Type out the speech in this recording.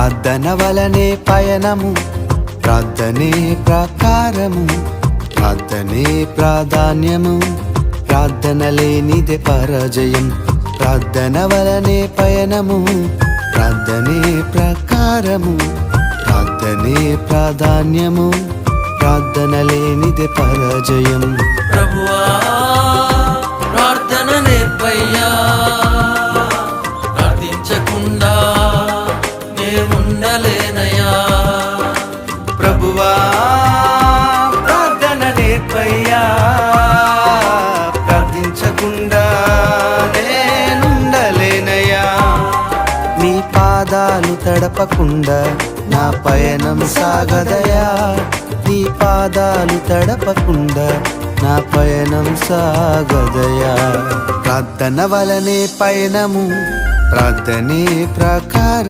ప్రార్థన వలనే పయనము, ప్రార్థనే ప్రాకారము, ప్రార్థనే ప్రాధాన్యము, ప్రార్థన లేనిదే పరాజయం. ప్రార్థన వలనే పయనము, ప్రార్థనే ప్రాకారము, ప్రార్థనే ప్రాధాన్యము, ప్రార్థన లేనిదే పరాజయం. ప్రభువా ప్రార్థన నేర్పయ్యా, ప్రార్థించకుండా నేనుండలేనయ్యా. ప్రభువా ప్రార్థన నేర్పయ్యా, ప్రార్థించకుండా నేనుండలేనయ్యా. నీ పాదాలు తడపకుండా నా పయనం సాగదయా, నీ పాదాలు తడపకుండా నా పయనం సాగదయా. ప్రార్థన వలనే పయనము, ప్రార్థనే ప్రాకారం.